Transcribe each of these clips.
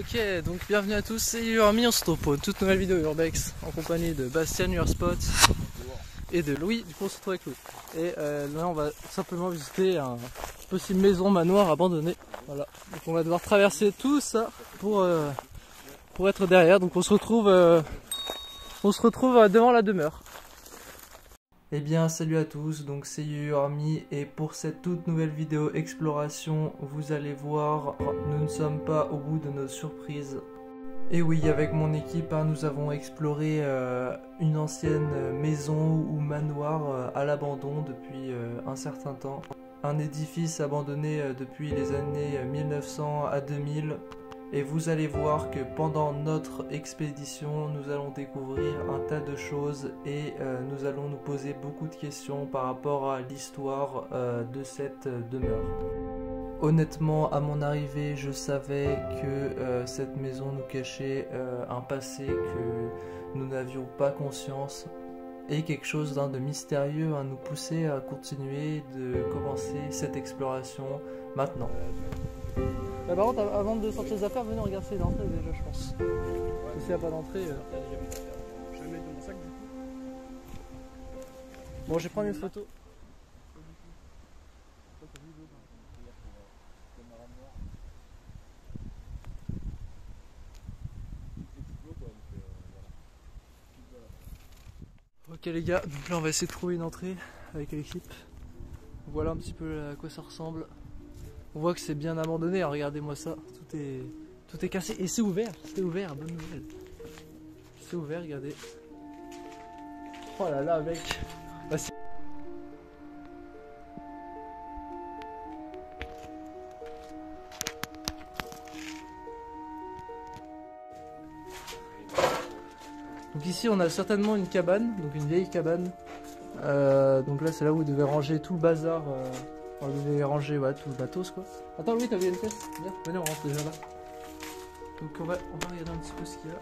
Ok, donc bienvenue à tous, c'est Urmi, on se retrouve pour une toute nouvelle vidéo Urbex en compagnie de Bastien Urspot et de Louis, du coup on se retrouve avec Louis. Et là on va simplement visiter un possible maison manoir abandonné. Voilà, donc on va devoir traverser tout ça pour être derrière, donc on se retrouve devant la demeure. Eh bien salut à tous, donc c'est Urmi et pour cette toute nouvelle vidéo exploration, vous allez voir, nous ne sommes pas au bout de nos surprises. Et oui, avec mon équipe, nous avons exploré une ancienne maison ou manoir à l'abandon depuis un certain temps. Un édifice abandonné depuis les années 1900 à 2000. Et vous allez voir que pendant notre expédition, nous allons découvrir un tas de choses et nous allons nous poser beaucoup de questions par rapport à l'histoire de cette demeure. Honnêtement, à mon arrivée, je savais que cette maison nous cachait un passé que nous n'avions pas conscience et quelque chose de mystérieux nous poussait à continuer de commencer cette exploration maintenant. Bah, par contre, avant de sortir les affaires, venez regarder l'entrée déjà, je pense. S'il n'y a pas d'entrée. Je vais mettre dans mon sac du coup. Bon, je vais prendre une photo. Ok les gars, donc là on va essayer de trouver une entrée avec l'équipe. Voilà un petit peu à quoi ça ressemble. On voit que c'est bien abandonné, regardez-moi ça, tout est cassé et c'est ouvert, bonne nouvelle. C'est ouvert, regardez. Oh là là mec. Bah, donc ici on a certainement une cabane, donc une vieille cabane. Donc là c'est là où vous devez ranger tout le bazar. Vous devez ranger tout le matos quoi. Attends Louis, t'as vu une pièce? Viens, venez on rentre déjà là. Donc on va regarder un petit peu ce qu'il y a.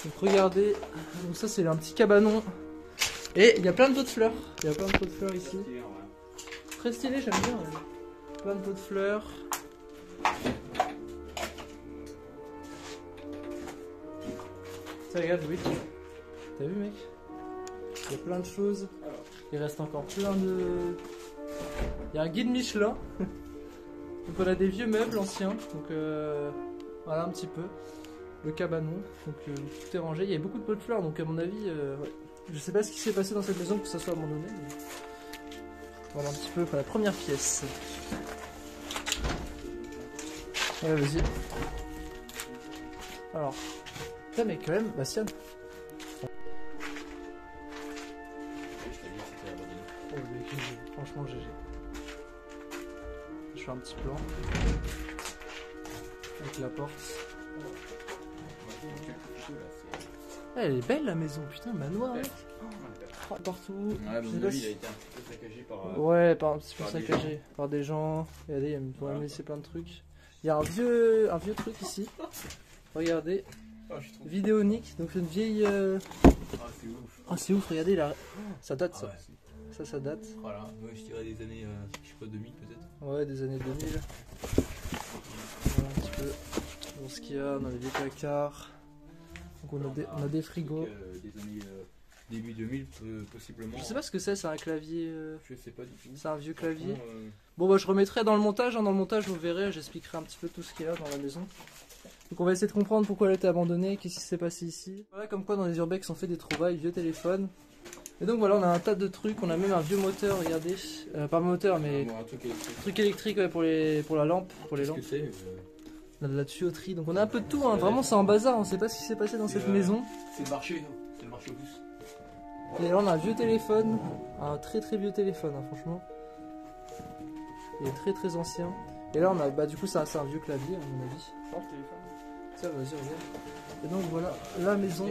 Donc regardez, donc ça c'est un petit cabanon. Et il y a plein de pots de fleurs. Il y a plein de pots de fleurs ici. Très stylé, j'aime bien. Ouais. Plein de pots de fleurs. Tiens, regarde Louis. T'as vu mec? Il y a plein de choses. Il reste encore plein de... Il y a un guide Michelin. Donc on a des vieux meubles anciens. Donc voilà un petit peu. Le cabanon. Donc tout est rangé. Il y a beaucoup de pots de fleurs. Donc à mon avis, ouais. Je sais pas ce qui s'est passé dans cette maison pour que ça soit abandonné. Mais... Voilà un petit peu pour la première pièce. Ouais vas-y. Alors. Putain mais quand même, Bastien. Oh, franchement GG. Je fais un petit plan avec la porte. Elle est belle la maison, putain, manoir mec. Oh, partout. Ouais, mon avis, il a été un petit peu saccagé par. Ouais, un petit peu saccagé par des gens. Regardez, il pourrait me laisser plein de trucs. Il y a un vieux truc ici. Regardez. Vidéonique, donc une vieille. C'est ouf. Ah, c'est ouf, regardez là. Ça date ça. Ça date. Voilà, ouais, je dirais des années, je sais pas, 2000 peut-être. Ouais, des années 2000. Voilà un petit peu. Bon, ce qu'il y a, on a des placards. Donc on a des frigos. Des années début 2000 possiblement. Je sais pas ce que c'est un clavier. Je sais pas du tout. C'est un vieux clavier. Franchement, Bon bah je remettrai dans le montage, dans le montage vous verrez, j'expliquerai un petit peu tout ce qu'il y a dans la maison. Donc on va essayer de comprendre pourquoi elle a été abandonnée, qu'est-ce qui s'est passé ici. Voilà comme quoi dans les urbex on fait des trouvailles, vieux téléphones. Et donc voilà on a un tas de trucs, on a même un vieux moteur, regardez. Pas moteur mais un truc électrique ouais, pour la lampe, pour les lampes. Qu'est-ce que c'est On a de la tuyauterie, donc on a un peu de tout, hein. Vraiment c'est en bazar, on sait pas ce qui s'est passé dans cette maison. C'est le marché, c'est le marché aux puces. Et là on a un vieux téléphone, un très vieux téléphone hein, franchement. Il est très ancien. Et là on a, bah du coup c'est un vieux clavier à mon avis. Tiens vas-y regarde. Et donc voilà, la maison,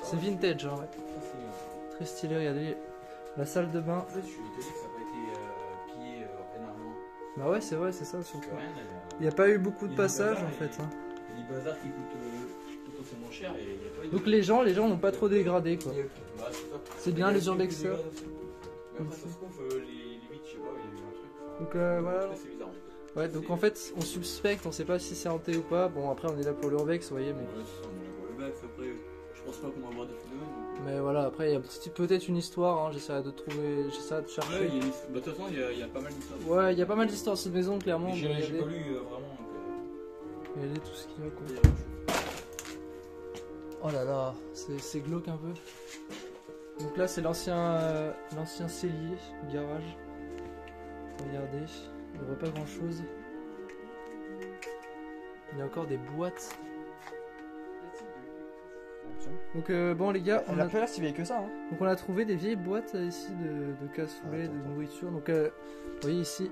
c'est vintage hein, ouais. Très stylé, regardez. La salle de bain. En fait je suis étonné que ça n'a pas été pillé énormément. Bah ouais c'est vrai, c'est ça surtout. Il n'y a pas eu beaucoup de passages en fait. Hein. Il y a des bazars qui coûtent potentiellement cher et il y a pas eu de... Donc les gens n'ont pas trop dégradé quoi. Bah, c'est bien les urbexeurs. Après ça se trouve les vitres, je sais pas, il y a eu un truc. Donc voilà. C'est bizarre. Ouais, donc en fait, on suspecte, on sait pas si c'est hanté ou pas. Bon, après, on est là pour l'urbex, vous voyez, mais. Ouais, c'est ça, on est là pour le bac. Après, je pense pas qu'on va avoir des phénomènes. Mais voilà, après, il y a peut-être une histoire, hein, j'essaierai de trouver, j'essaierai de chercher. Ouais, de toute façon, il y a pas mal d'histoires. Ouais, il y a pas mal d'histoires sur cette maison, clairement. J'ai pas lu vraiment. Regardez tout ce qu'il y a, quoi. Oh là là, c'est glauque un peu. Donc là, c'est l'ancien cellier, garage. Regardez, il n'y voit pas grand chose. Il y a encore des boîtes. Donc bon les gars, Elle a pas l'air si vieille que ça. Hein. donc on a trouvé des vieilles boîtes ici de cassoulet, de nourriture. Donc vous voyez ici.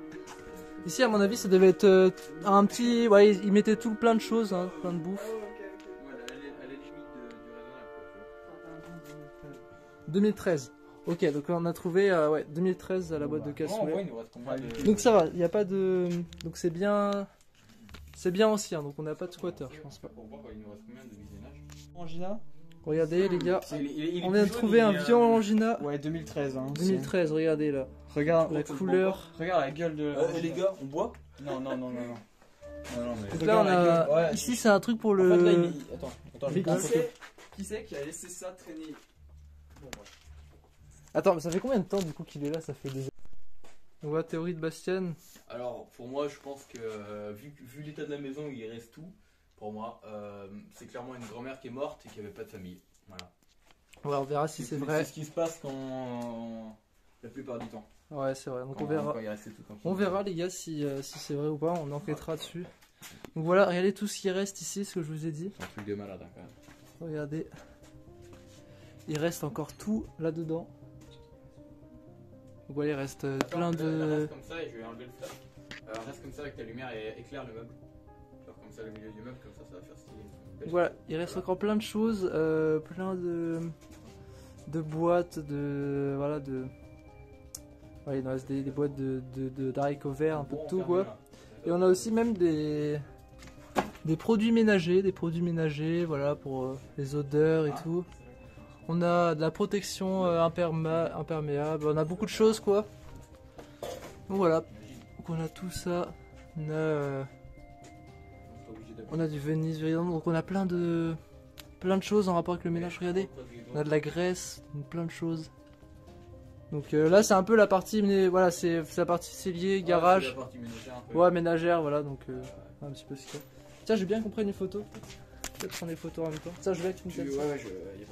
Ici à mon avis ça devait être un petit... Ouais, ils mettaient tout plein de choses, hein, plein de bouffe. Ouais, elle est limite du raisonnable. 2013. Ok, donc on a trouvé ouais, 2013 à la boîte de cassoulet. Ouais, il nous reste combien de... Donc ça va, il n'y a pas de... Donc c'est bien... C'est bien ancien, donc on n'a pas de squatter, je pense pas. Pour voir, il nous reste combien de visionnage. Angina. Regardez les gars, Il est on vient de plus trouver jaune, un vieux Angina. Ouais, 2013. Hein, 2013, regardez là. Regarde La couleur. Regarde la gueule de. les gars, on boit. Non, non, non, non, non. Non, mais... Donc là on a... Ouais. Ici c'est un truc pour le... En fait, là, Attends, je Mais prends une photo. Qui c'est qui a laissé ça traîner? Bon, ouais. Attends, mais ça fait combien de temps du coup qu'il est là? Ça fait des... On voit théorie de Bastien. Alors, pour moi, je pense que vu l'état de la maison, il reste tout. Pour moi, c'est clairement une grand-mère qui est morte et qui avait pas de famille. Voilà. Ouais, on verra si c'est vrai. C'est ce qui se passe quand la plupart du temps. Ouais, c'est vrai. Donc Quand- on verra. quand il restait tout comme ça. On verra les gars si c'est vrai ou pas. On enquêtera dessus. Donc voilà, regardez tout ce qui reste ici, ce que je vous ai dit. C'est un truc de malade, hein, quand même. Regardez. Il reste encore tout là-dedans. Donc voilà, il reste plein Attends, de... Reste comme ça et je vais enlever le flash. Reste comme ça avec ta lumière et éclaire le meuble. Genre comme ça, le milieu du meuble, comme ça va faire stylé. Donc voilà, il reste encore plein de choses, plein de boîtes, de... Voilà, de... Ouais, il nous reste des boîtes d'haricots verts, un peu de tout quoi. Et on a aussi même des produits ménagers, voilà, pour les odeurs et tout. On a de la protection imperméable, on a beaucoup de choses quoi. Donc voilà, donc on a tout ça. On a du Venise, donc on a plein de choses en rapport avec le ménage, regardez. On a de la graisse, donc plein de choses. Donc là c'est un peu la partie, voilà, c'est la partie cellier, garage. Ouais, ménagère, voilà, donc un petit peu ce qu'il y a. Tiens, j'ai bien compris une photo. Peut-être prendre des photos en même temps. Tiens, je vais avec une Ouais, tête. il y a pas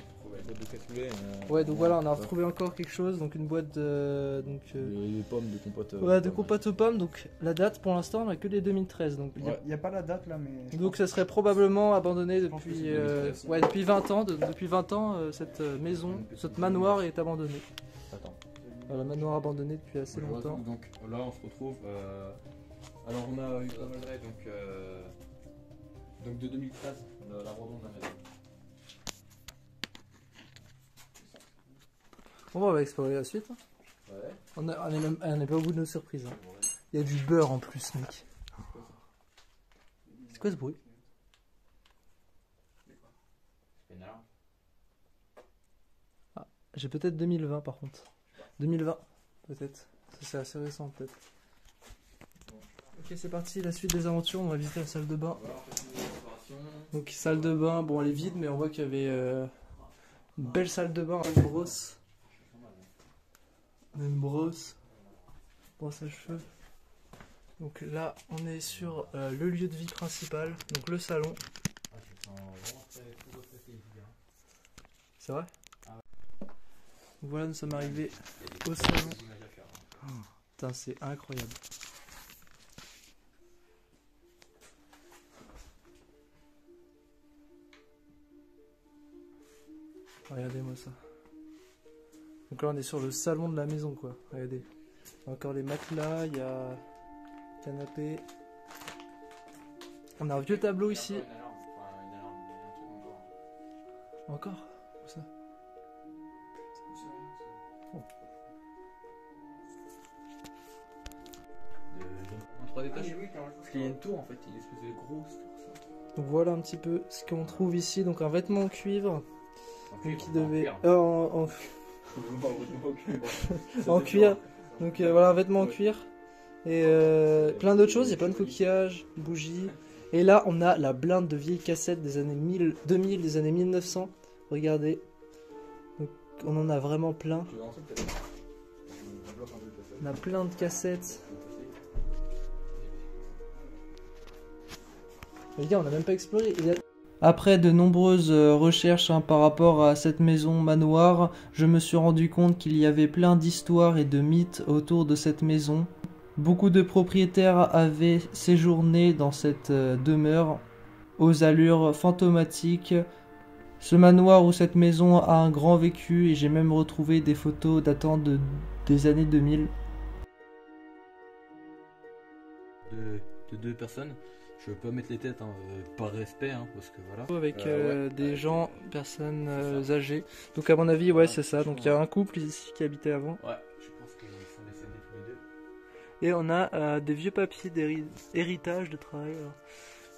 de problème. Boîte de cassoulet. Ouais, donc voilà, on a retrouvé encore quelque chose, donc une boîte de... Donc, Les pommes de compote. ouais, de compote aux pommes, donc la date pour l'instant on a que les 2013. Donc, Il n'y a pas la date là, mais. donc ça serait probablement abandonné pense que depuis, c'est 2013. ouais, depuis 20 ans. Depuis 20 ans, cette maison, cette manoir est abandonnée. Attends. Voilà, manoir abandonné depuis assez longtemps. Donc là, on se retrouve. Alors, on a eu pas mal donc de 2013, l'abandon de la maison. Bon, on va explorer la suite. Hein. Ouais. On est pas au bout de nos surprises. Hein. Il y a du beurre en plus, mec. C'est quoi ce bruit? C'est une alarme. Ah, j'ai peut-être 2020 par contre. 2020, peut-être. Ça, c'est assez récent, peut-être. Ok, c'est parti, la suite des aventures. On va visiter la salle de bain. Voilà, on fait une préparation. Donc, salle de bain, bon, elle est vide, mais on voit qu'il y avait une belle salle de bain, une brosse. Une brosse. Brosse à cheveux. Donc là, on est sur le lieu de vie principal, donc le salon. Ah, je sens vraiment très paisible. C'est vrai? Ah Donc voilà, nous sommes arrivés au Des salon. images à faire, hein. Putain, c'est incroyable. Regardez-moi ça. Donc là, on est sur le salon de la maison, quoi. Regardez. Encore les matelas, il y a canapé. On a un vieux tableau ici. Une alarme, enfin, une alarme, il y a un truc encore. Encore? Où ça? En 3 étages. Parce qu'il y a une tour en fait, il y a une espèce de grosse tour ça. Donc voilà un petit peu ce qu'on trouve ici. Donc un vêtement en cuivre. Donc, qui devait... en cuir. Donc voilà, un vêtement en cuir. Et plein d'autres choses, il y a plein de coquillages, bougies. Et là, on a la blinde de vieilles cassettes des années 2000, des années 1900. Regardez. Donc, on en a vraiment plein. Tu veux rentrer peut-être? Je bloque un peu le passage. On a plein de cassettes. Les gars, on n'a même pas exploré. Après de nombreuses recherches par rapport à cette maison manoir, je me suis rendu compte qu'il y avait plein d'histoires et de mythes autour de cette maison. Beaucoup de propriétaires avaient séjourné dans cette demeure aux allures fantomatiques. Ce manoir ou cette maison a un grand vécu et j'ai même retrouvé des photos datant des années 2000. De deux personnes. Je peux pas mettre les têtes par respect, parce que voilà. Avec ouais, des gens, personnes c'est ça. âgées. Donc à mon avis, ouais, Ouais, c'est ça. Donc il y a un couple ici qui habitait avant. Ouais, je pense qu'ils sont décédés tous les deux. Et on a des vieux papiers d'héritage de travail.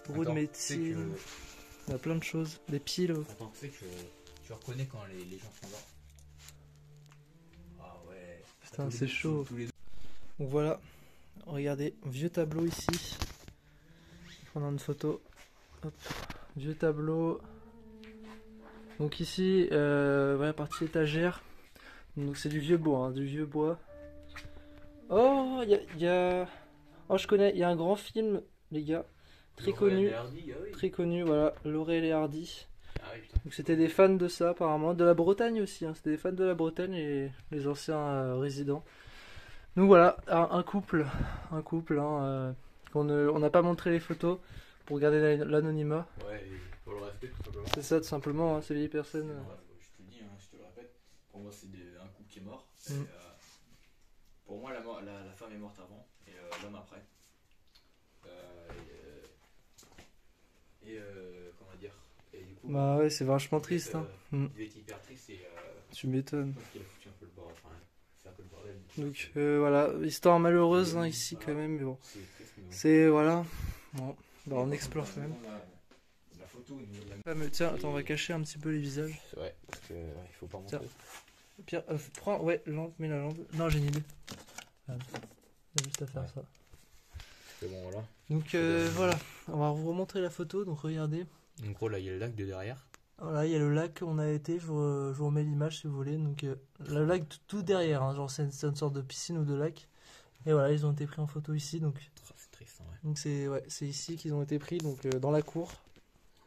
Brou de Attends, médecine. Il y a plein de choses. Des piles. Attends, tu sais que tu reconnais quand les gens sont morts. Ah ouais. Putain, c'est chaud. Donc voilà. Regardez, vieux tableau ici. Prendre une photo. Hop. Vieux tableau. Donc ici, voilà, partie étagère. Donc c'est du vieux bois, du vieux bois. Oh, il y a... Oh, je connais, il y a un grand film, les gars. Très connu. Très connu, voilà. Laurel et Hardy. Ah oui, putain. Donc c'était des fans de ça, apparemment. De la Bretagne aussi, hein. C'était des fans de la Bretagne et les anciens résidents. Donc voilà, un couple. Un couple, hein, on n'a pas montré les photos pour garder l'anonymat. Ouais, et pour le respect tout simplement. C'est ça tout simplement, hein, ces vieilles personnes. Ouais, je te le dis, je te le répète, pour moi c'est un couple qui est mort. Mm. Et, pour moi la femme est morte avant et l'homme après. Comment dire, et du coup, Bah ouais, c'est vachement triste. Hein. Il devait être hyper triste et Tu m'étonnes. parce qu'il a foutu un peu le bordel. Enfin, c'est un peu le bordel. Donc voilà, histoire malheureuse hein, ici quand même, mais bon. C'est triste, mais bon. C'est voilà. Bon, bah on explore quand même. La photo au niveau de la Ah, mais tiens, attends, on va cacher un petit peu les visages. ouais, parce que il faut pas montrer. Tiens. Pierre, prends, ouais, lampe, mets la lampe. Non, j'ai une idée. Il y a juste à faire ça. C'est bon, voilà. Donc voilà, on va vous remontrer la photo, donc regardez. En gros, là, il y a le lac de derrière. Voilà, il y a le lac où on a été, je vous remets l'image si vous voulez. Donc le lac tout derrière, hein, genre c'est une sorte de piscine ou de lac. Et voilà, ils ont été pris en photo ici, donc C'est triste, ouais. donc c'est ici qu'ils ont été pris, donc dans la cour.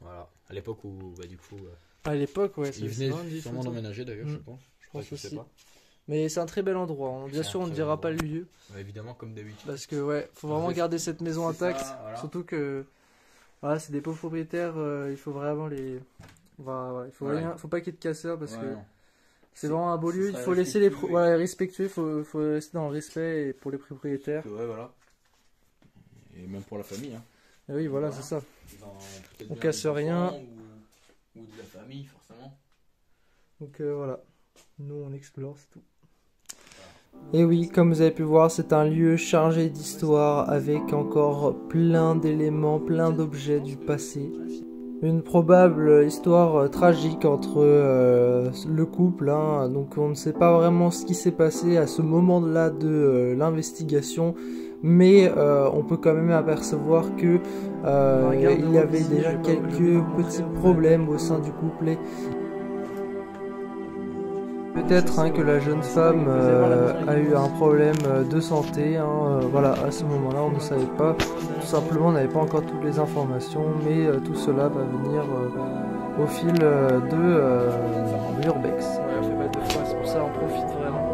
Voilà. À l'époque où, bah, du coup, À l'époque, ouais, ils c'est vraiment venaient une sûrement photo. d'emménager d'ailleurs, je Mm. pense. Je pense Je sais aussi. pas. Mais c'est un très bel endroit, hein. Bien C'est sûr, un on ne très dira bel pas le endroit. lieu. Évidemment, comme d'habitude. Parce que, ouais, faut vraiment Ouais, garder cette maison c'est ça, intacte. voilà. Surtout que, voilà, c'est des pauvres propriétaires, il faut vraiment les. Voilà, il faut, Ouais. rien, faut pas qu'il y ait de casseurs parce Ouais, que non. c'est vraiment un beau Ce lieu. Il serait faut laisser les. respectueux, Voilà, respectueux, faut rester dans le respect et pour les propriétaires. Ouais, voilà. Et même pour la famille. Hein. Et oui, voilà, Voilà. c'est ça. Peut-être On bien casse des rien. enfants ou de la famille, forcément. Donc voilà, nous on explore, c'est tout. Et oui, comme vous avez pu voir, c'est un lieu chargé d'histoire avec encore plein d'éléments, plein d'objets du passé. Une probable histoire tragique entre le couple, hein. Donc on ne sait pas vraiment ce qui s'est passé à ce moment-là de l'investigation, mais on peut quand même apercevoir que il y avait déjà quelques petits problèmes au sein du couple. Et peut-être hein, que la jeune femme a eu un problème de santé, hein, voilà, à ce moment-là on ne savait pas, tout simplement on n'avait pas encore toutes les informations, mais tout cela va venir au fil de l'urbex. Ouais, on fait pas deux fois, c'est pour ça on profite vraiment.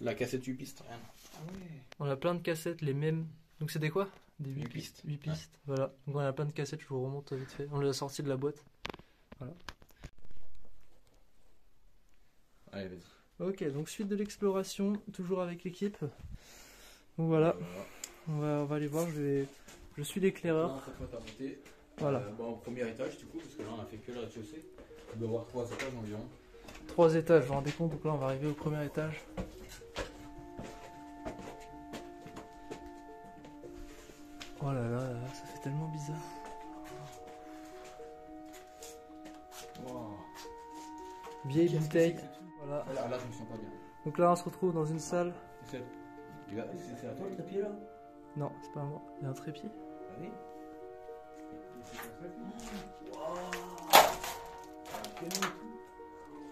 La cassette 8 pistes, rien. On a plein de cassettes, les mêmes. Donc c'était quoi? Des 8 8 pistes. pistes. 8 pistes, voilà. Donc on a plein de cassettes, je vous remonte vite fait. On les a sortis de la boîte. Voilà. Allez, vas-y. Ok, donc suite de l'exploration, toujours avec l'équipe. Donc voilà, on va aller voir, je suis l'éclaireur. Cette fois, t'as monté. Voilà. Bon, au premier étage, du coup, parce que là, on a fait que le rez-de-chaussée. Il doit y avoir 3 étages environ. 3 étages, vous vous rendez compte, donc là on va arriver au premier étage. Oh là là, ça fait tellement bizarre. Wow. vieilles bouteilles. Voilà. Alors là, je me sens pas bien. Donc là, on se retrouve dans une salle. C'est à toi le trépied là? Non, c'est pas à moi. Il y a un trépied. Allez.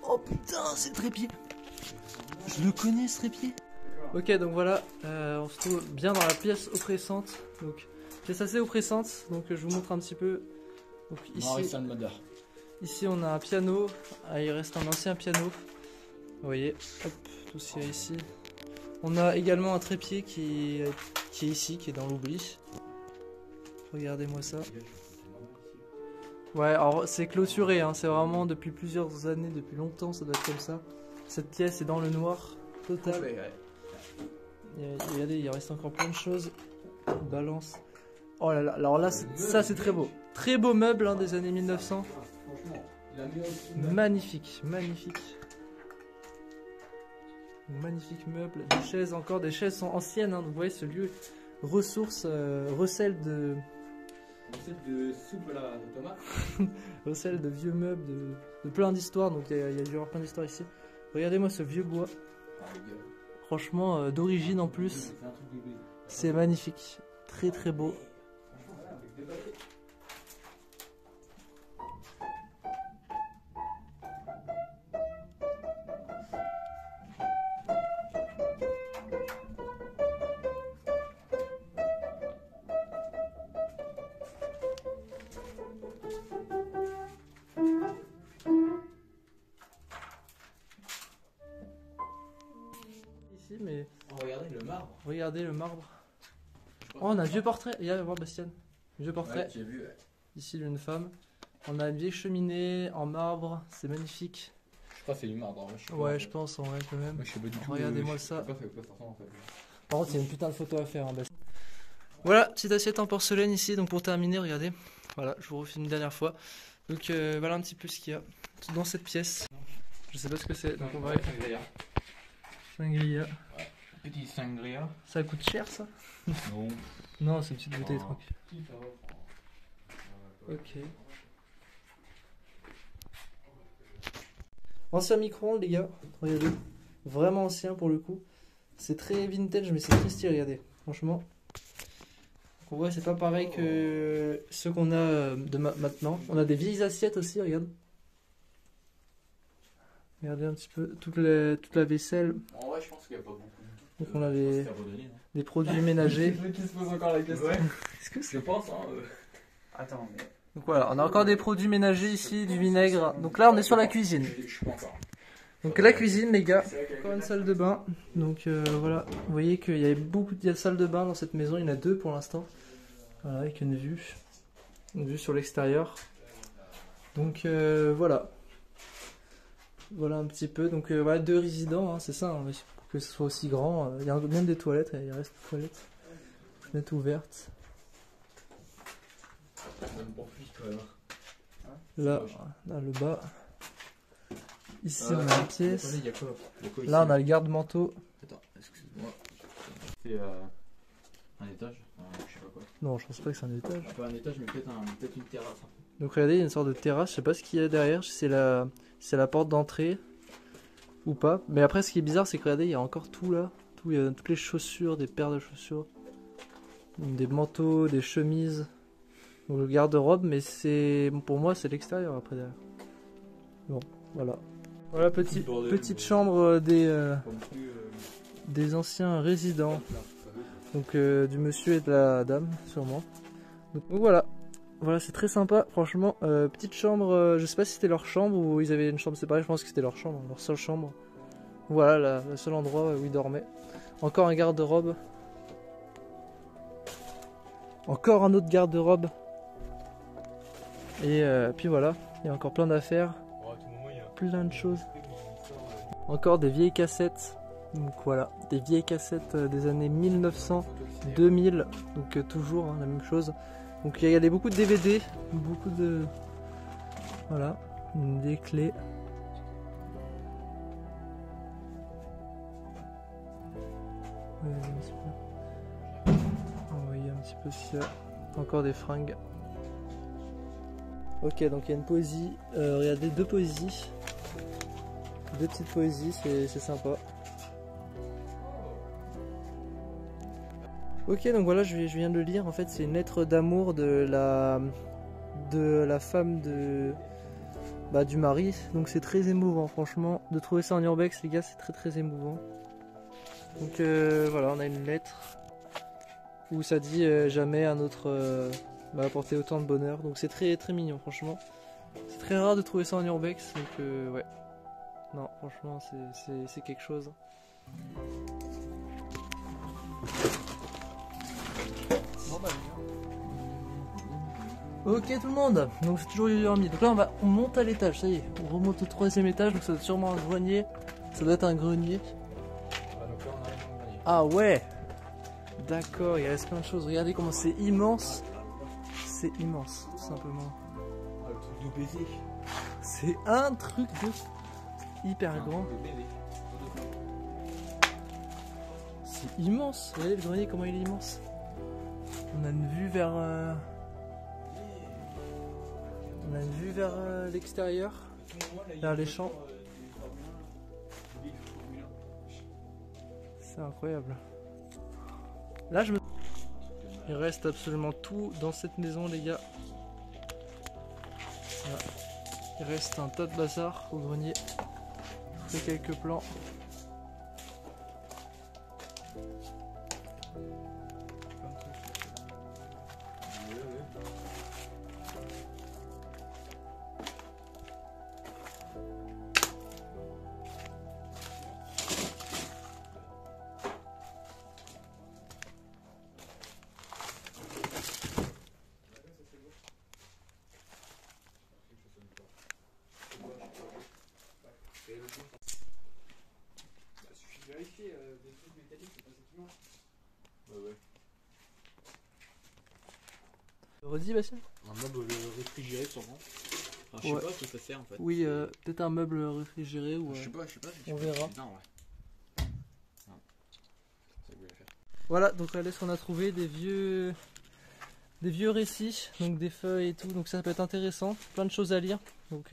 Oh putain, c'est le trépied. Je le connais ce trépied. Ok, donc voilà, on se trouve bien dans la pièce oppressante. Donc, pièce assez oppressante. Donc, je vous montre un petit peu. Donc, ici on a un piano. Ah, il reste un ancien piano. Vous voyez, hop, tout ce qu'il y a ici. On a également un trépied qui est ici, qui est dans l'oubli. Regardez-moi ça. Ouais, alors c'est clôturé, hein, c'est vraiment depuis plusieurs années, depuis longtemps, ça doit être comme ça. Cette pièce est dans le noir total. Regardez, il reste encore plein de choses. Balance. Oh là là, alors là, ça c'est très beau. Très beau meuble hein, des années 1900. Magnifique, magnifique. Magnifique meuble, des chaises encore, des chaises sont anciennes, hein, donc vous voyez ce lieu recèle de soupe là, de tomate. recèle de vieux meubles, de plein d'histoires, donc il y a dû y avoir plein d'histoires ici. Regardez-moi ce vieux bois, franchement d'origine en plus, c'est magnifique, très très beau. Mais regardez le marbre. Regardez le marbre. Oh, on a un vieux portrait. Il y a voir Bastien. Vieux portrait. Ouais, j'ai vu. Ouais. Ici d'une femme. On a une vieille cheminée en marbre. C'est magnifique. Je crois que c'est du marbre. Ouais, je pense en vrai quand même. Regardez-moi ça. Par contre, il y a une putain de photo à faire. Hein, Bastien. Voilà, petite assiette en porcelaine ici. Donc pour terminer, regardez. Voilà, je vous refilme une dernière fois. Donc voilà un petit peu ce qu'il y a dans cette pièce. Je sais pas ce que c'est. Donc on va. Sangria. Ouais. Petit sangria. Ça coûte cher ça? Non. Non, c'est une petite bouteille tranquille. Ok. Ancien micro-ondes les gars, regardez. Vraiment ancien pour le coup. C'est très vintage mais c'est très stylé, regardez. Franchement. Donc on voit c'est pas pareil que ceux qu'on a maintenant. On a des vieilles assiettes aussi, regarde. Regardez un petit peu toute la vaisselle. En vrai, je pense qu'il n'y a pas beaucoup. Donc on a des produits ménagers. Qui se pose encore la question. Ouais. Est-ce que Je pense, hein. Attends, mais. Donc voilà, on a encore des produits ménagers ici, du vinaigre. Donc là on est sur la cuisine. Je pense, hein. Donc la cuisine les gars, encore une salle de bain. Donc voilà, vous voyez qu'il y a beaucoup de salles de bain dans cette maison, il y en a deux pour l'instant. Voilà, avec une vue sur l'extérieur. Donc voilà. Voilà un petit peu, donc voilà, deux résidents, hein, c'est ça, hein, pour que ce soit aussi grand. Il y a même des toilettes, il reste des toilettes. Fenêtre ouverte. Là, le bas. Ici on a une pièce. Là on a le garde-manteau. Attends, excuse-moi. C'est un étage? Je sais pas quoi. Non, je pense pas que c'est un étage. Pas un étage, mais peut-être une terrasse. Donc regardez, il y a une sorte de terrasse, je sais pas ce qu'il y a derrière, c'est la porte d'entrée ou pas. Mais après ce qui est bizarre c'est que regardez, il y a encore tout là. Il y a toutes les chaussures, des paires de chaussures, des manteaux, des chemises. Donc le garde-robe, mais c'est pour moi c'est l'extérieur après derrière. Bon, voilà. Voilà petite chambre des anciens résidents. Donc du monsieur et de la dame sûrement. Donc voilà. Voilà, c'est très sympa, franchement. Petite chambre, je sais pas si c'était leur chambre ou ils avaient une chambre séparée, je pense que c'était leur chambre, leur seule chambre. Voilà, le seul endroit où ils dormaient. Encore un garde-robe. Encore un autre garde-robe. Et puis voilà, il y a encore plein d'affaires. Plein de choses. Encore des vieilles cassettes. Donc voilà, des vieilles cassettes des années 1900, 2000. Donc toujours hein, la même chose. Donc il y a beaucoup de DVD, beaucoup de... Voilà, des clés. On voyait un petit peu ce qu'il y a. Encore des fringues. Ok, donc il y a une poésie. Regardez, deux poésies. Deux petites poésies, c'est sympa. Ok, donc voilà, je viens de le lire. En fait, c'est une lettre d'amour de la femme du mari. Donc c'est très émouvant, franchement. De trouver ça en urbex, les gars, c'est très très émouvant. Donc voilà, on a une lettre où ça dit jamais un autre m'a apporté autant de bonheur. Donc c'est très très mignon, franchement. C'est très rare de trouver ça en urbex, donc ouais. Non, franchement, c'est quelque chose. Ok tout le monde, donc c'est toujours Yormi. Donc là on monte à l'étage, ça y est, on remonte au 3e étage, donc ça doit être sûrement un grenier. Ça doit être un grenier. Donc là, on arrive dans le grenier. Ah ouais. D'accord, il reste plein de choses. Regardez comment c'est immense. C'est immense, tout simplement. Ah, le truc de baiser. C'est un truc de hyper grand. C'est immense. Regardez le grenier comment il est immense. On a une vue vers l'extérieur, vers les champs. C'est incroyable. Là il reste absolument tout dans cette maison, les gars. Voilà. Il reste un tas de bazar au grenier. Je fais quelques plans. Vérifier des trucs métalliques, c'est pas ça qui marche. Ouais. Redis, Bastien? Un meuble réfrigéré sûrement. Enfin, je sais pas à quoi ça sert en fait. Oui, peut-être un meuble réfrigéré ou. Je sais pas. On verra. Non, ouais. Non. C'est ça que je voulais faire. Voilà, donc là, ce qu'on a trouvé des vieux récits, donc des feuilles et tout, donc ça peut être intéressant, plein de choses à lire. Donc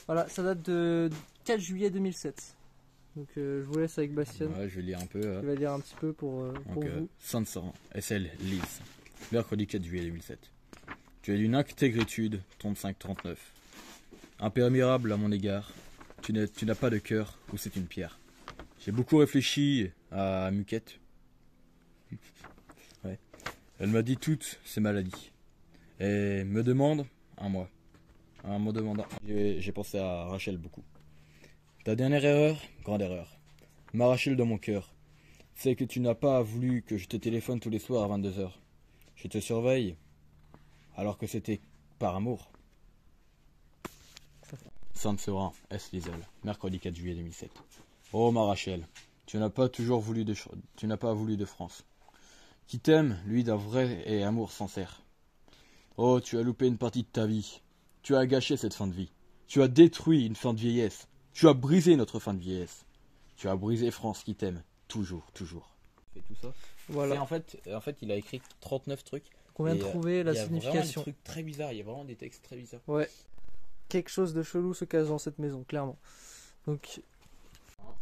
voilà, ça date de 4 juillet 2007. Donc je vous laisse avec Bastien. Ouais, je vais lire un peu. Il va lire un petit peu pour vous. Sanson, SL Lise, mercredi 4 juillet 2007. Tu es d'une intégritude, 35-39. Impénétrable à mon égard, tu n'as pas de cœur ou c'est une pierre. J'ai beaucoup réfléchi à Muquette. Ouais. Elle m'a dit toutes ses maladies. Et me demande un mois. En me demandant. J'ai pensé à Rachel beaucoup. Ta dernière erreur, grande erreur. Ma Rachel dans mon cœur. C'est que tu n'as pas voulu que je te téléphone tous les soirs à 22h. Je te surveille, alors que c'était par amour. Saint-Seurin, S. Liesel, mercredi 4 juillet 2007. Oh ma Rachel, tu n'as pas voulu de France. Qui t'aime, lui d'un vrai et amour sincère. Oh, tu as loupé une partie de ta vie. Tu as gâché cette fin de vie. Tu as détruit une fin de vieillesse. Tu as brisé notre fin de vieillesse. Tu as brisé France qui t'aime. Toujours, toujours. Et tout ça. Voilà. Et en fait, il a écrit 39 trucs. Qu'on vient de trouver la signification. Il y a vraiment des trucs très bizarres. Il y a vraiment des textes très bizarres. Ouais. Quelque chose de chelou se cache dans cette maison, clairement. Donc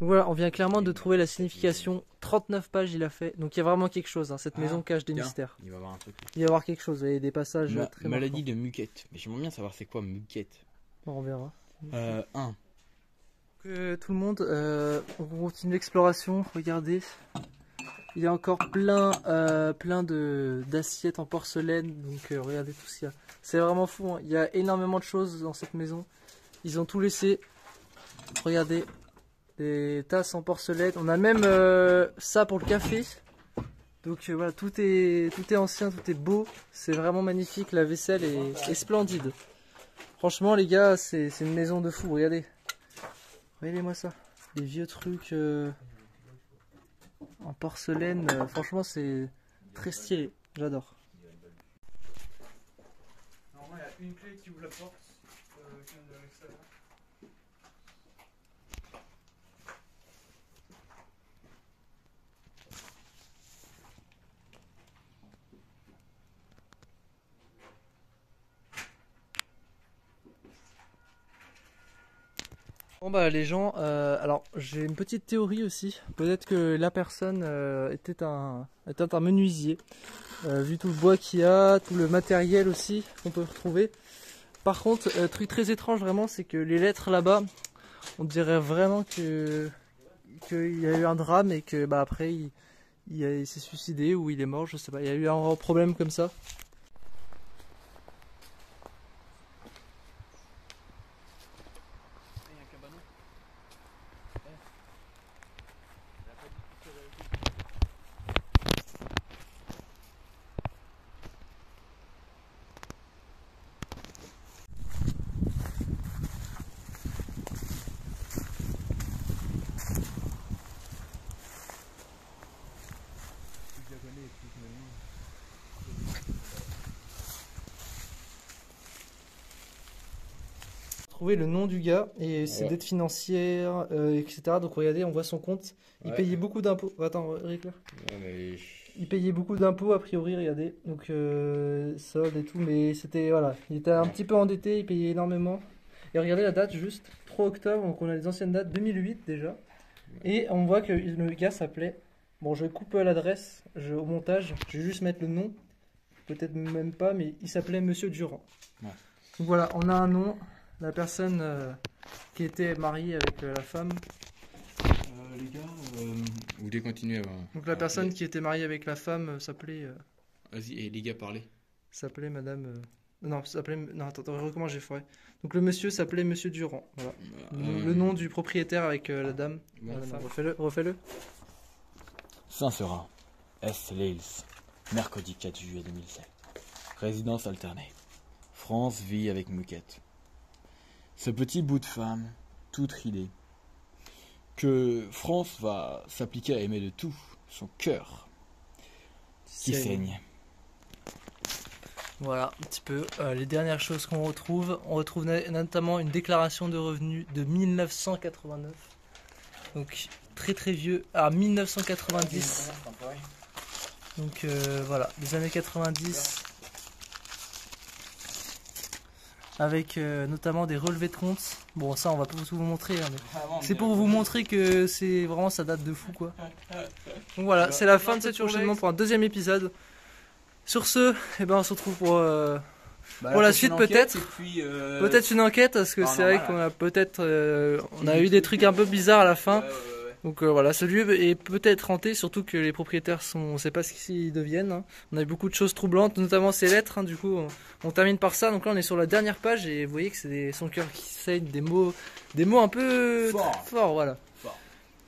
voilà, on vient clairement de trouver la signification. 39 pages il a fait. Donc il y a vraiment quelque chose. Hein. Cette maison cache des mystères. Il va y avoir un truc. Il va y avoir quelque chose. Il y a des passages très maladie marquants. de Muquette. Mais j'aimerais bien savoir c'est quoi Muquette. Bon, on verra. 1. Tout le monde, on continue l'exploration. Regardez. Il y a encore plein d'assiettes en porcelaine. Donc regardez tout ce qu'il y a. C'est vraiment fou. Hein. Il y a énormément de choses dans cette maison. Ils ont tout laissé. Regardez. Des tasses en porcelaine. On a même ça pour le café. Donc voilà, tout est ancien, tout est beau. C'est vraiment magnifique. La vaisselle est splendide. Franchement les gars, c'est une maison de fou. Regardez. Regardez-moi ça. Des vieux trucs en porcelaine. Franchement c'est très stylé. J'adore. Normalement il y a une clé qui ouvre la porte. Qui vient de l'extérieur. Bon bah les gens, alors j'ai une petite théorie aussi. Peut-être que la personne était un menuisier. Vu tout le bois qu'il y a, tout le matériel aussi qu'on peut retrouver. Par contre, truc très étrange vraiment, c'est que les lettres là-bas, on dirait vraiment qu'il y a eu un drame et que bah après il s'est suicidé ou il est mort, je sais pas. Il y a eu un problème comme ça. Trouver le nom du gars et ses dettes financières, etc. Donc regardez, on voit son compte. Il payait beaucoup d'impôts. Attends, Rick, il payait beaucoup d'impôts a priori, regardez. Donc solde et tout, mais c'était voilà, il était un petit peu endetté, il payait énormément. Et regardez la date juste 3 octobre, donc on a les anciennes dates 2008 déjà. Et on voit que le gars s'appelait. Bon, je coupe l'adresse au montage, je vais juste mettre le nom. Peut-être même pas, mais il s'appelait Monsieur Durand. Ouais. Donc voilà, on a un nom. La personne qui était mariée avec la femme. Les gars, vous voulez continuer avant. Donc la personne qui était mariée avec la femme s'appelait. Vas-y, et les gars, parlez. S'appelait Madame. Non, s'appelait. Non, attends, comment j'ai fait. Donc le monsieur s'appelait Monsieur Durand. Voilà. Le nom du propriétaire avec la dame. Voilà, refais-le. Saint-Seurin, Est-Lils, mercredi 4 juillet 2007. Résidence alternée. France vit avec Muquette. Ce petit bout de femme, toute ridée, que France va s'appliquer à aimer de tout son cœur, qui saigne. Voilà, un petit peu les dernières choses qu'on retrouve. On retrouve notamment une déclaration de revenus de 1989. Donc très très vieux, à 1990. Donc voilà, les années 90. Avec notamment des relevés de compte. Bon, ça on va pas tout vous montrer, hein, mais c'est pour vous montrer que c'est vraiment, ça date de fou quoi. Donc voilà, c'est la fin de cet enchaînement pour un deuxième épisode. Sur ce, eh ben, on se retrouve pour la suite peut-être. Peut-être une enquête parce que c'est vrai qu'on a peut-être on a eu des trucs un peu bizarres à la fin. Donc voilà, ce lieu est peut-être hanté, surtout que les propriétaires on ne sait pas ce qu'ils deviennent. Hein. On a eu beaucoup de choses troublantes, notamment ces lettres. Hein, du coup, on termine par ça. Donc là, on est sur la dernière page et vous voyez que c'est son cœur qui saigne, des mots un peu forts, voilà.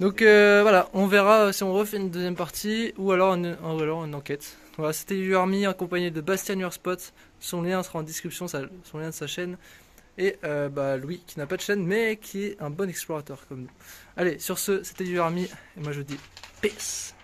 Donc voilà, on verra si on refait une deuxième partie ou alors une enquête. Voilà, c'était YouArmy accompagné de Bastien Urspot. Son lien sera en description, son lien de sa chaîne. Et Louis qui n'a pas de chaîne mais qui est un bon explorateur comme nous. Allez, sur ce, c'était YouArmy et moi je dis peace.